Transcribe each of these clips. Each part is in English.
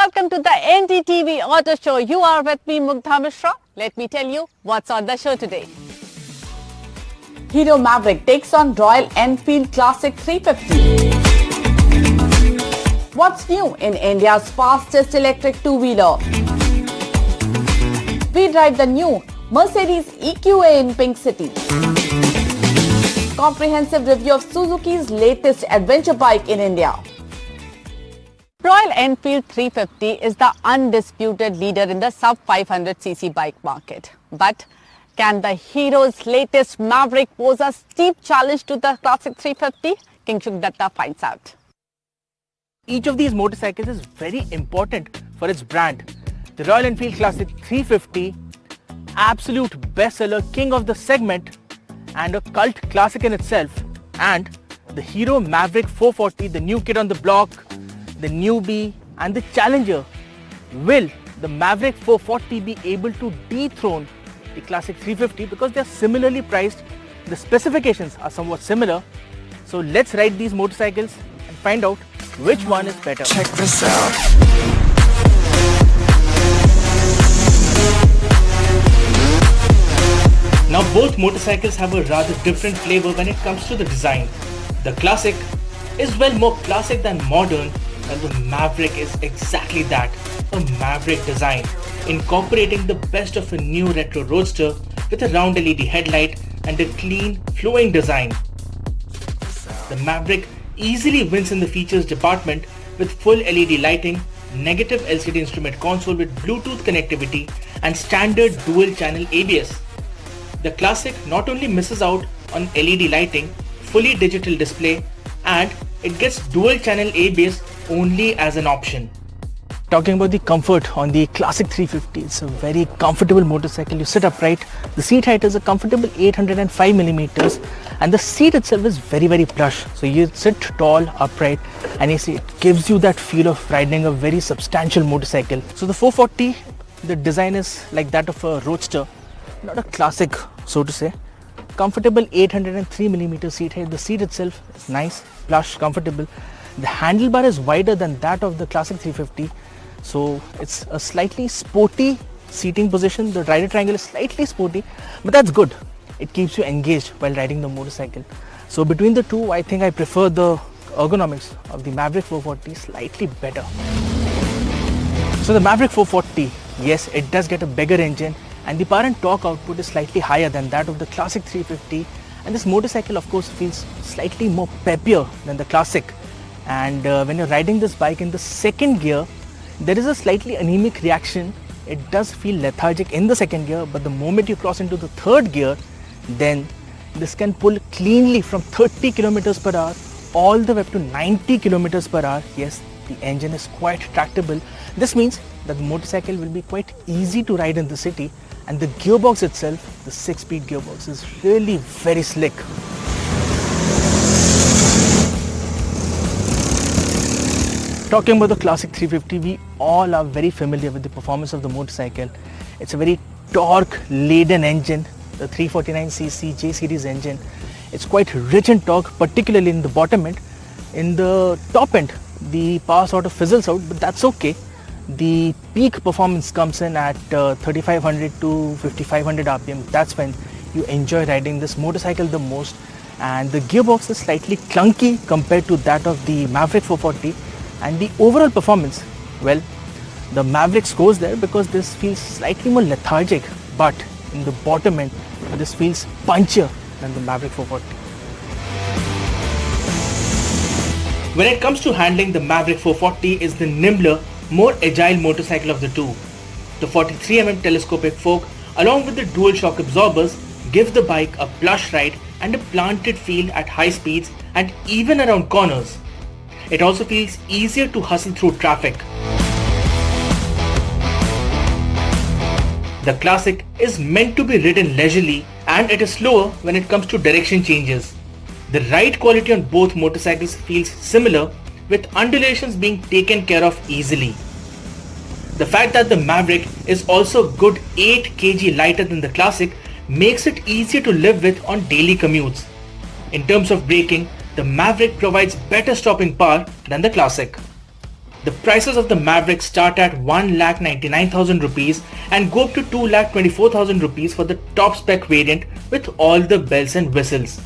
welcome to the NDTV Auto Show. You are with me, Mugdha Mishra. Let me tell you what's on the show today. Hero Mavrick takes on Royal Enfield Classic 350. What's new in India's fastest electric two-wheeler? We drive the new Mercedes EQA in Pink City. Comprehensive review of Suzuki's latest adventure bike in India. Royal Enfield 350 is the undisputed leader in the sub 500cc bike market. But can the Hero's latest Mavrick pose a steep challenge to the Classic 350? Kingshuk Datta finds out. Each of these motorcycles is very important for its brand. The Royal Enfield Classic 350, absolute bestseller, king of the segment and a cult classic in itself, and the Hero Mavrick 440, the new kid on the block, the newbie and the challenger. Will the Mavrick 440 be able to dethrone the Classic 350 because they are similarly priced? The specifications are somewhat similar. So let's ride these motorcycles and find out which one is better. Check this out. Now both motorcycles have a rather different flavor when it comes to the design. The Classic is well more classic than modern, and the Mavrick is exactly that, a Maverick design, incorporating the best of a new retro roadster with a round LED headlight and a clean, flowing design. The Mavrick easily wins in the features department with full LED lighting, negative LCD instrument console with Bluetooth connectivity and standard dual channel ABS. The Classic not only misses out on LED lighting, fully digital display, and it gets dual channel ABS only as an option. Talking about the comfort on the Classic 350, it's a very comfortable motorcycle. You sit upright, the seat height is a comfortable 805 millimeters, and the seat itself is very plush. So you sit tall, upright, and you see it gives you that feel of riding a very substantial motorcycle. So the 440, the design is like that of a roadster, not a classic, so to say. Comfortable 803 millimeter seat height. The seat itself is nice, plush, comfortable. The handlebar is wider than that of the Classic 350, so it's a slightly sporty seating position. The rider triangle is slightly sporty, but that's good. It keeps you engaged while riding the motorcycle. So between the two, I think I prefer the ergonomics of the Mavrick 440 slightly better. So the Mavrick 440, yes, it does get a bigger engine, and the power and torque output is slightly higher than that of the Classic 350, and this motorcycle of course feels slightly more peppier than the Classic. And when you're riding this bike in the second gear, there is a slightly anemic reaction. It does feel lethargic in the second gear, but the moment you cross into the third gear, then this can pull cleanly from 30 kilometers per hour all the way up to 90 kilometers per hour. Yes, the engine is quite tractable. This means that the motorcycle will be quite easy to ride in the city, and the gearbox itself, the 6-speed gearbox, is really very slick. Talking about the Classic 350, we all are very familiar with the performance of the motorcycle. It's a very torque-laden engine, the 349cc J series engine. It's quite rich in torque, particularly in the bottom end. In the top end, the power sort of fizzles out, but that's okay. The peak performance comes in at 3500 to 5500 RPM. That's when you enjoy riding this motorcycle the most. And the gearbox is slightly clunky compared to that of the Mavrick 440. And the overall performance, well, the Mavrick scores there because this feels slightly more lethargic, but in the bottom end, this feels punchier than the Mavrick 440. When it comes to handling, the Mavrick 440 is the nimbler, more agile motorcycle of the two. The 43mm telescopic fork along with the dual shock absorbers give the bike a plush ride and a planted feel at high speeds and even around corners. It also feels easier to hustle through traffic. The Classic is meant to be ridden leisurely, and it is slower when it comes to direction changes. The ride quality on both motorcycles feels similar, with undulations being taken care of easily. The fact that the Mavrick is also good 8 kg lighter than the Classic makes it easier to live with on daily commutes. In terms of braking, the Mavrick provides better stopping power than the Classic. The prices of the Mavrick start at 1,99,000 rupees and go up to 2,24,000 rupees for the top spec variant with all the bells and whistles.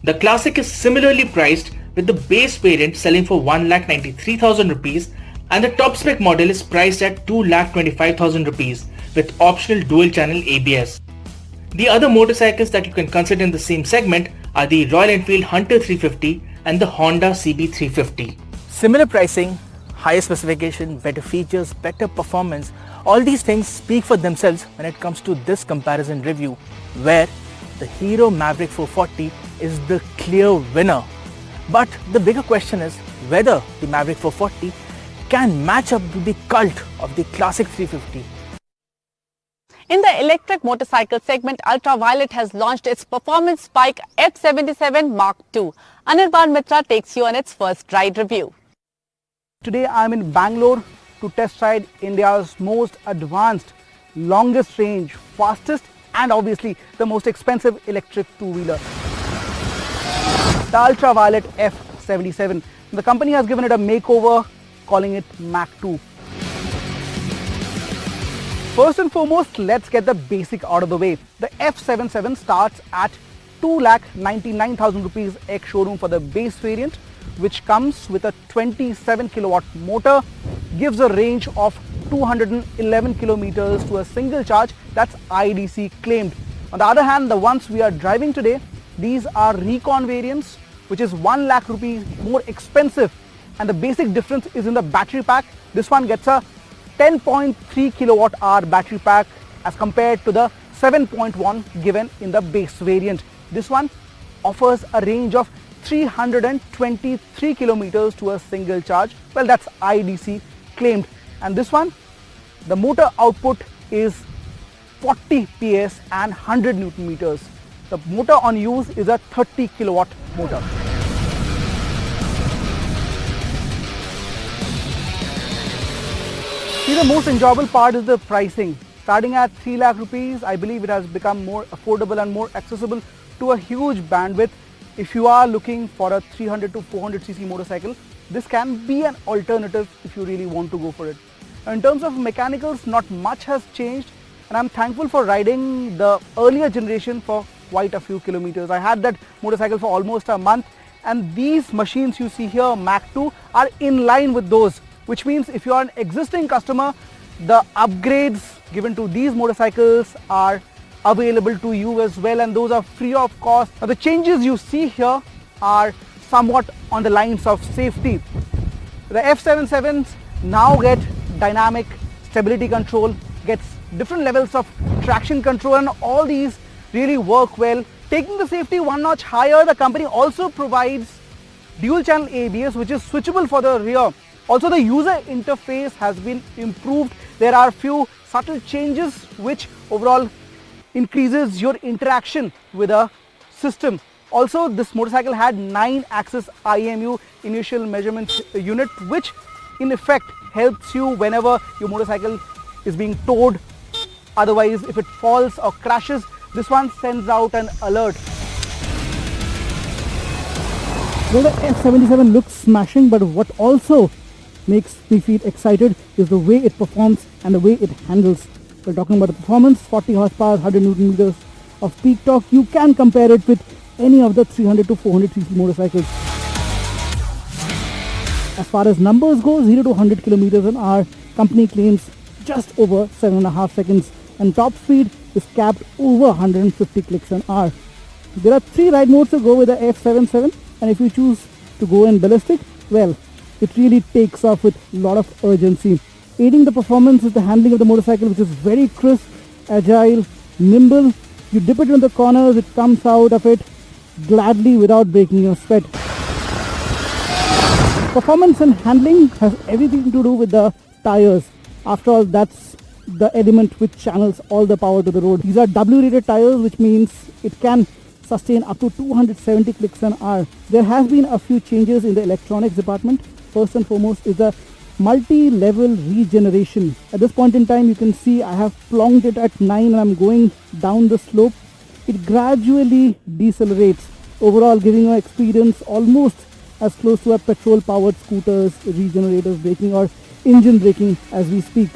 The Classic is similarly priced with the base variant selling for 1,93,000 rupees and the top spec model is priced at 2,25,000 rupees with optional dual channel ABS. The other motorcycles that you can consider in the same segment are the Royal Enfield Hunter 350 and the Honda CB350. Similar pricing, higher specification, better features, better performance, all these things speak for themselves when it comes to this comparison review, where the Hero Mavrick 440 is the clear winner. But the bigger question is whether the Mavrick 440 can match up to the cult of the Classic 350. In the electric motorcycle segment, Ultraviolette has launched its performance bike F77 Mach 2. Anirban Mitra takes you on its first ride review. Today I am in Bangalore to test ride India's most advanced, longest range, fastest and obviously the most expensive electric two-wheeler. The Ultraviolette F77. The company has given it a makeover, calling it Mach 2. First and foremost, let's get the basic out of the way. The F77 starts at 2,99,000 rupees ex-showroom for the base variant, which comes with a 27 kilowatt motor, gives a range of 211 kilometers to a single charge. That's IDC claimed. On the other hand, the ones we are driving today, these are Recon variants, which is 1 lakh rupees more expensive, and the basic difference is in the battery pack. This one gets a 10.3 kilowatt hour battery pack as compared to the 7.1 given in the base variant. This one offers a range of 323 kilometers to a single charge. Well, that's IDC claimed. And this one, the motor output is 40 PS and 100 Newton meters. The motor on use is a 30 kilowatt motor. See, the most enjoyable part is the pricing. Starting at 3 lakh rupees, I believe it has become more affordable and more accessible to a huge bandwidth. If you are looking for a 300 to 400 cc motorcycle, this can be an alternative if you really want to go for it. In terms of mechanicals, not much has changed, and I'm thankful for riding the earlier generation for quite a few kilometers. I had that motorcycle for almost a month, and these machines you see here, Mach 2, are in line with those, which means if you are an existing customer, the upgrades given to these motorcycles are available to you as well, and those are free of cost. Now, the changes you see here are somewhat on the lines of safety. The F77s now get dynamic stability control, gets different levels of traction control, and all these really work well. Taking the safety one notch higher, the company also provides dual channel ABS, which is switchable for the rear. Also, the user interface has been improved. There are few subtle changes which overall increases your interaction with a system. Also, this motorcycle had 9-axis IMU initial measurement unit, which in effect helps you whenever your motorcycle is being towed. Otherwise, if it falls or crashes, this one sends out an alert. Well, the F77 looks smashing, but what also makes me feel excited is the way it performs and the way it handles. We're talking about the performance, 40 horsepower, 100 Newton meters of peak torque. You can compare it with any of the 300 to 400 cc motorcycles. As far as numbers go, 0 to 100 kilometers an hour, company claims just over 7.5 seconds, and top speed is capped over 150 clicks an hour. There are 3 ride modes to go with the F77, and if you choose to go in ballistic, well, it really takes off with a lot of urgency. Aiding the performance is the handling of the motorcycle, which is very crisp, agile, nimble. You dip it in the corners, it comes out of it gladly without breaking your sweat. Performance and handling has everything to do with the tires. After all, that's the element which channels all the power to the road. These are W-rated tires, which means it can sustain up to 270 clicks an hour. There has been a few changes in the electronics department. First and foremost is the multi-level regeneration. At this point in time, you can see I have plonked it at 9 and I'm going down the slope. It gradually decelerates, overall giving an experience almost as close to a petrol powered scooters, regenerators braking or engine braking as we speak.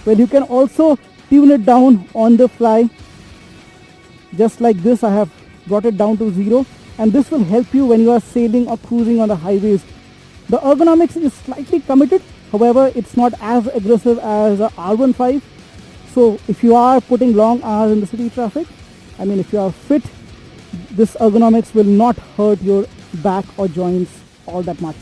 Well, you can also tune it down on the fly. Just like this, I have brought it down to 0, and this will help you when you are sailing or cruising on the highways. The ergonomics is slightly committed, however it's not as aggressive as a R15. So if you are putting long hours in the city traffic, I mean if you are fit, this ergonomics will not hurt your back or joints all that much.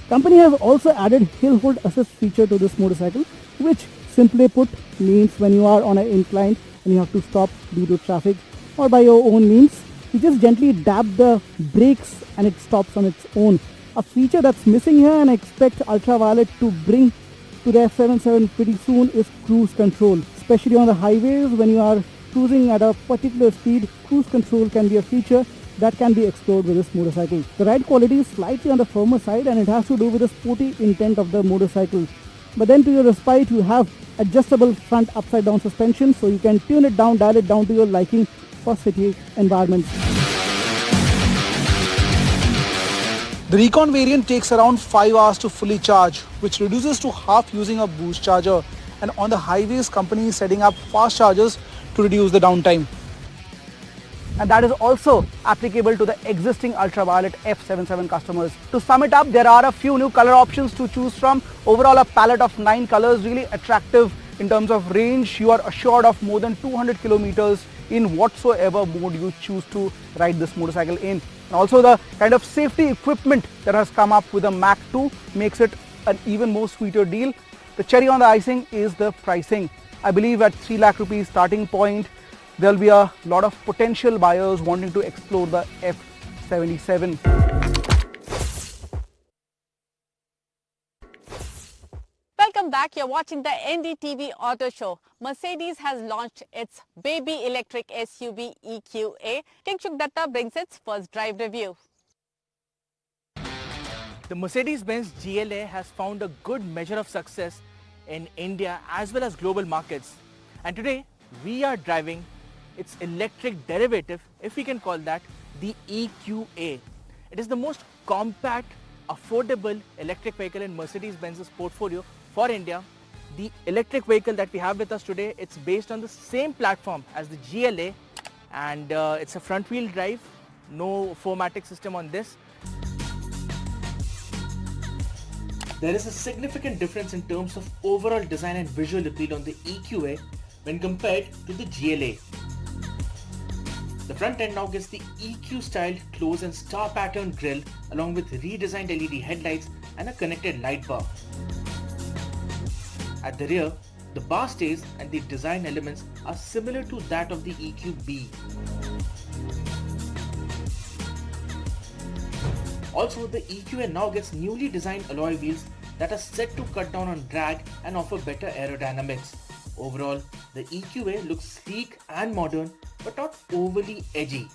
Company has also added hill hold assist feature to this motorcycle, which simply put means when you are on an incline and you have to stop due to traffic or by your own means, you just gently dab the brakes and it stops on its own. A feature that's missing here, and I expect Ultraviolette to bring to the F77 pretty soon, is cruise control. Especially on the highways, when you are cruising at a particular speed, cruise control can be a feature that can be explored with this motorcycle. The ride quality is slightly on the firmer side, and it has to do with the sporty intent of the motorcycle. But then to your respite, you have adjustable front upside down suspension, so you can tune it down, dial it down to your liking for city environments. The Recon variant takes around 5 hours to fully charge, which reduces to half using a boost charger. And on the highways, company is setting up fast chargers to reduce the downtime. And that is also applicable to the existing Ultraviolette F77 customers. To sum it up, there are a few new color options to choose from. Overall, a palette of 9 colors, really attractive in terms of range. You are assured of more than 200 kilometers in whatsoever mode you choose to ride this motorcycle in. And also the kind of safety equipment that has come up with the Mach 2 makes it an even more sweeter deal. The cherry on the icing is the pricing. I believe at 3 lakh rupees starting point, there will be a lot of potential buyers wanting to explore the F77. Welcome back. You're watching the NDTV Auto Show. Mercedes has launched its baby electric SUV EQA. Kingshuk Datta brings its first drive review. The Mercedes-Benz GLA has found a good measure of success in India as well as global markets. And today we are driving its electric derivative, if we can call that, the EQA. It is the most compact, affordable electric vehicle in Mercedes-Benz's portfolio for India. The electric vehicle that we have with us today, it's based on the same platform as the GLA, and it's a front wheel drive, no 4MATIC system on this. There is a significant difference in terms of overall design and visual appeal on the EQA when compared to the GLA. The front end now gets the EQ styled close and star pattern grille along with redesigned LED headlights and a connected light bar. At the rear, the bar stays and the design elements are similar to that of the EQB. Also, the EQA now gets newly designed alloy wheels that are set to cut down on drag and offer better aerodynamics. Overall, the EQA looks sleek and modern but not overly edgy.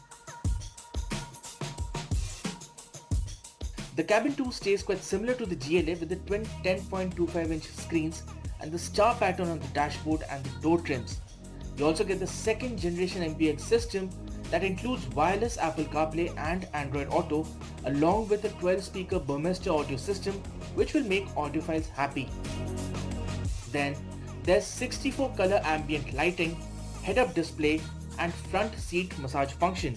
The cabin too stays quite similar to the GLA with the twin 10.25-inch screens and the star pattern on the dashboard and the door trims. You also get the second generation MPX system that includes wireless Apple CarPlay and Android Auto along with a 12-speaker Burmester audio system which will make audiophiles happy. Then there's 64 color ambient lighting, head-up display and front seat massage function.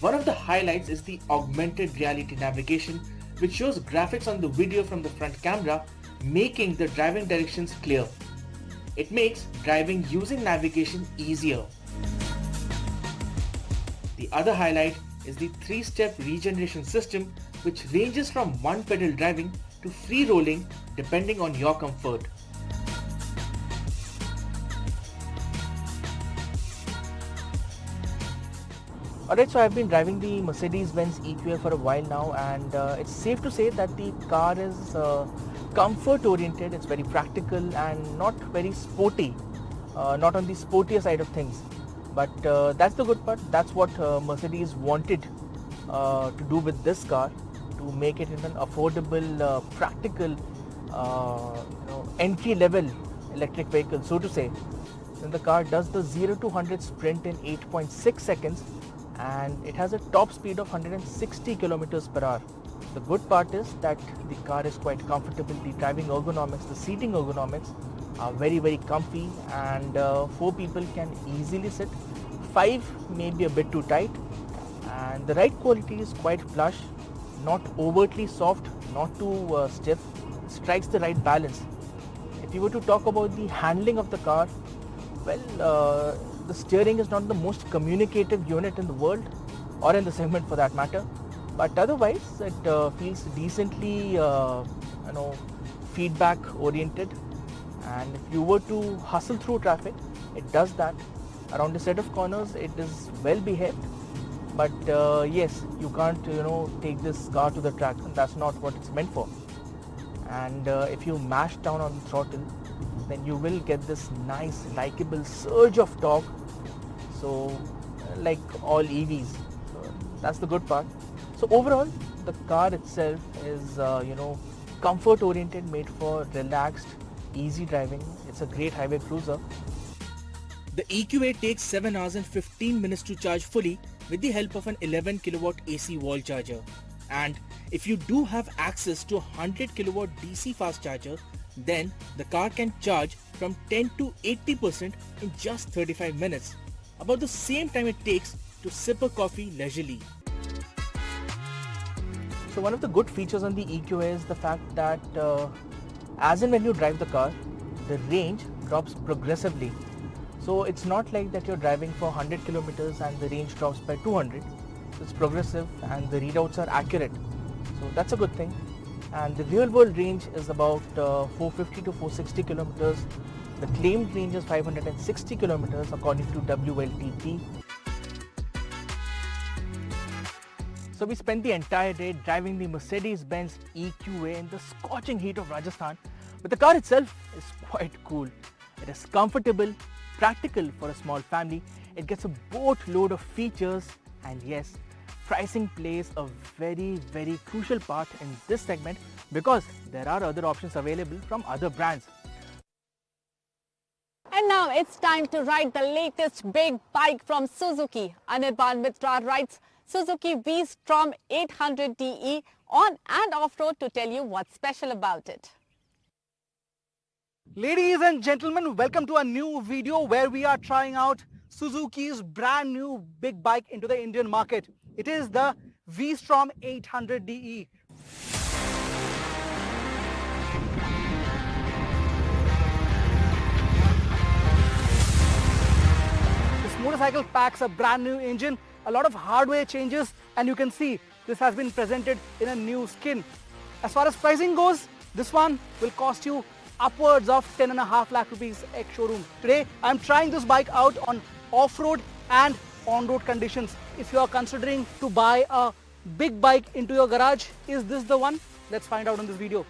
One of the highlights is the augmented reality navigation, which shows graphics on the video from the front camera, making the driving directions clear. It makes driving using navigation easier. The other highlight is the 3-step regeneration system, which ranges from one-pedal driving to free rolling depending on your comfort. Alright, so I've been driving the Mercedes-Benz EQA for a while now, and it's safe to say that the car is comfort oriented, it's very practical and not very sporty, not on the sportier side of things. But that's the good part. That's what Mercedes wanted to do with this car, to make it an affordable, practical, entry-level electric vehicle, so to say. then the car does the 0 to 100 sprint in 8.6 seconds and it has a top speed of 160 kilometers per hour. The good part is that the car is quite comfortable. The driving ergonomics, the seating ergonomics are very comfy, and 4 people can easily sit. 5 may be a bit too tight, and the ride quality is quite plush, not overtly soft, not too stiff, strikes the right balance. If you were to talk about the handling of the car, well, the steering is not the most communicative unit in the world, or in the segment for that matter, but otherwise it feels decently feedback oriented, and if you were to hustle through traffic, it does that. Around a set of corners it is well behaved, but yes, you can't take this car to the track, and that's not what it's meant for. And if you mash down on the throttle, then you will get this nice likable surge of torque, so like all EVs. So that's the good part. So overall, the car itself is comfort oriented, made for relaxed, easy driving. It's a great highway cruiser. The EQA takes 7 hours and 15 minutes to charge fully with the help of an 11 kilowatt AC wall charger. And if you do have access to a 100 kilowatt DC fast charger, then the car can charge from 10 to 80% in just 35 minutes, about the same time it takes to sip a coffee leisurely. So one of the good features on the EQA is the fact that as and when you drive the car, the range drops progressively. So it's not like that you're driving for 100 kilometers and the range drops by 200. It's progressive and the readouts are accurate. So that's a good thing. And the real world range is about 450 to 460 kilometers. The claimed range is 560 kilometers according to WLTP. So we spent the entire day driving the Mercedes-Benz EQA in the scorching heat of Rajasthan, but the car itself is quite cool. It is comfortable, practical for a small family. It gets a boatload of features, and yes, pricing plays a very crucial part in this segment because there are other options available from other brands. And now it's time to ride the latest big bike from Suzuki. Anirban Mitra rides Suzuki V-Strom 800DE on and off-road to tell you what's special about it. Ladies and gentlemen, welcome to a new video where we are trying out Suzuki's brand new big bike into the Indian market. It is the V-Strom 800DE. This motorcycle packs a brand new engine, a lot of hardware changes, and you can see this has been presented in a new skin. As far as pricing goes, this one will cost you upwards of 10.5 lakh rupees ex-showroom. Today, I'm trying this bike out on off-road and on-road conditions. If you are considering to buy a big bike into your garage, is this the one? Let's find out in this video.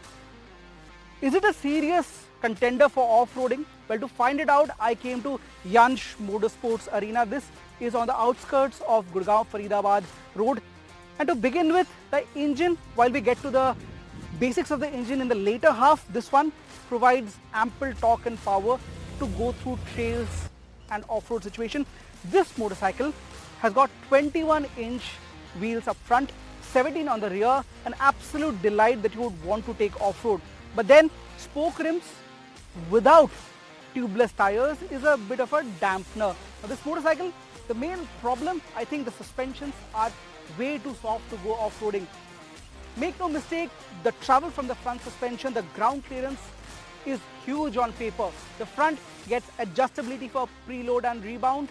Is it a serious contender for off-roading? Well, to find it out, I came to Yansh Motorsports Arena. This is on the outskirts of Gurgaon Faridabad Road. And to begin with, the engine, while we get to the basics of the engine in the later half, this one provides ample torque and power to go through trails and off-road situation. This motorcycle has got 21-inch wheels up front, 17 on the rear, an absolute delight that you would want to take off-road. But then spoke rims without tubeless tires is a bit of a dampener. Now this motorcycle, the main problem, I think the suspensions are way too soft to go off-roading. Make no mistake, the travel from the front suspension, the ground clearance is huge on paper. The front gets adjustability for preload and rebound.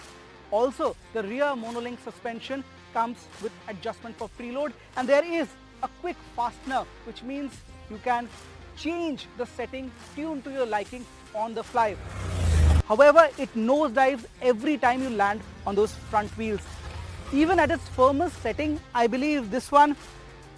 Also, the rear monolink suspension comes with adjustment for preload, and there is a quick fastener, which means you can change the setting tuned to your liking on the fly. However, it nosedives every time you land on those front wheels. Even at its firmest setting, I believe this one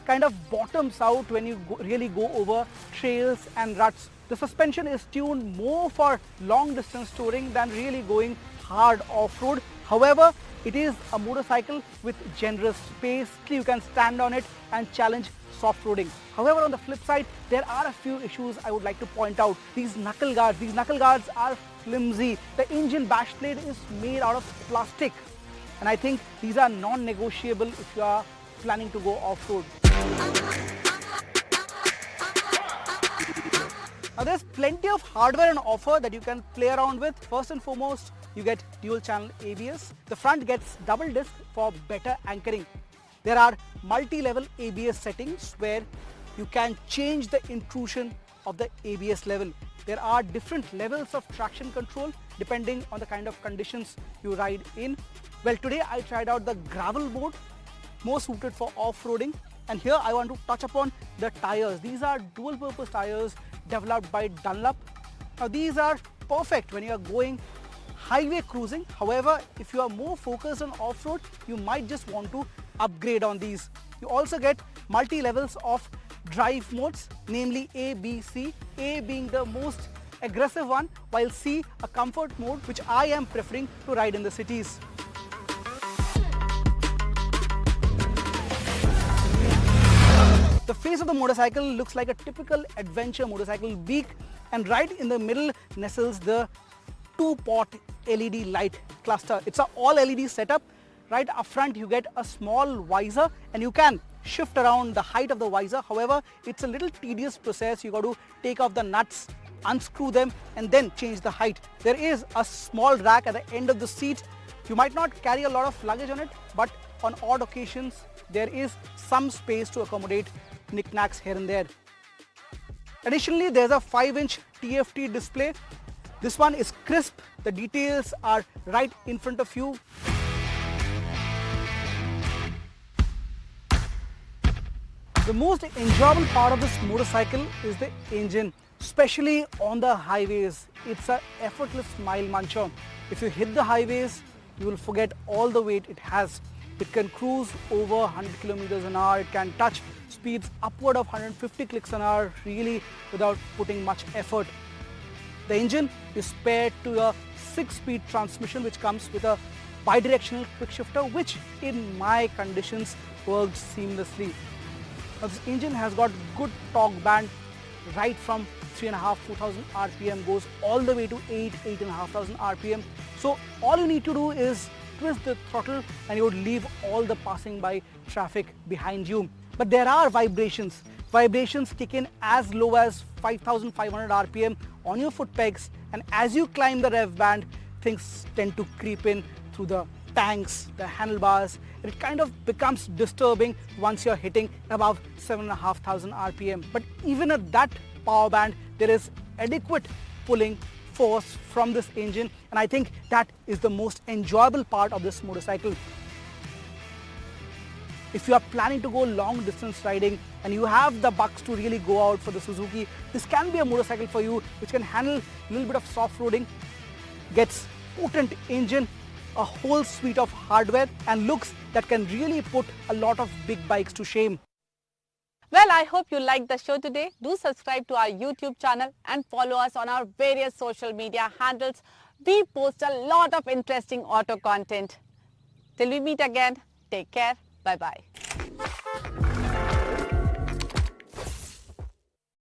kind of bottoms out when you really go over trails and ruts. The suspension is tuned more for long distance touring than really going hard off-road. However, it is a motorcycle with generous space. You can stand on it and challenge soft-roading. However, on the flip side, there are a few issues I would like to point out. These knuckle guards are flimsy. The engine bash plate is made out of plastic. And I think these are non-negotiable if you are planning to go off-road. Now there's plenty of hardware and offer that you can play around with. First and foremost, you get dual channel ABS. The front gets double disc for better anchoring. There are multi-level ABS settings where you can change the intrusion of the ABS level. There are different levels of traction control depending on the kind of conditions you ride in. Well, today I tried out the gravel mode, more suited for off-roading. And here I want to touch upon the tires. These are dual purpose tires developed by Dunlop. Now these are perfect when you are going highway cruising. However, if you are more focused on off-road, you might just want to upgrade on these. You also get multi-levels of drive modes, namely A, B, C, A being the most aggressive one, while C a comfort mode, which I am preferring to ride in the cities. The face of the motorcycle looks like a typical adventure motorcycle beak, and right in the middle nestles the 2-pot LED light cluster. It's an all LED setup. Right up front you get a small visor and you can shift around the height of the visor. However, it's a little tedious process. You got to take off the nuts, unscrew them and then change the height. There is a small rack at the end of the seat. You might not carry a lot of luggage on it, but on odd occasions there is some space to accommodate knickknacks here and there. Additionally, there's a 5-inch TFT display. This one is crisp. The details are right in front of you. The most enjoyable part of this motorcycle is the engine, especially on the highways. It's an effortless mile muncher. If you hit the highways, you will forget all the weight it has. It can cruise over 100 kilometers an hour. It can touch speeds upward of 150 clicks an hour, really without putting much effort. The engine is paired to a 6-speed transmission which comes with a bidirectional quick shifter, which in my conditions works seamlessly. Now this engine has got good torque band right from 3,500-4,000 RPM, goes all the way to 8,500 RPM. So all you need to do is twist the throttle and you would leave all the passing by traffic behind you. But there are vibrations. Vibrations kick in as low as 5,500 RPM on your foot pegs, and as you climb the rev band, things tend to creep in through the tanks, the handlebars, and it kind of becomes disturbing once you're hitting above 7,500 RPM. But even at that power band, there is adequate pulling force from this engine, and I think that is the most enjoyable part of this motorcycle. If you are planning to go long distance riding and you have the bucks to really go out for the Suzuki, this can be a motorcycle for you which can handle a little bit of soft roading, gets potent engine, a whole suite of hardware and looks that can really put a lot of big bikes to shame. Well, I hope you liked the show today. Do subscribe to our YouTube channel and follow us on our various social media handles. We post a lot of interesting auto content. Till we meet again, take care. Bye-bye.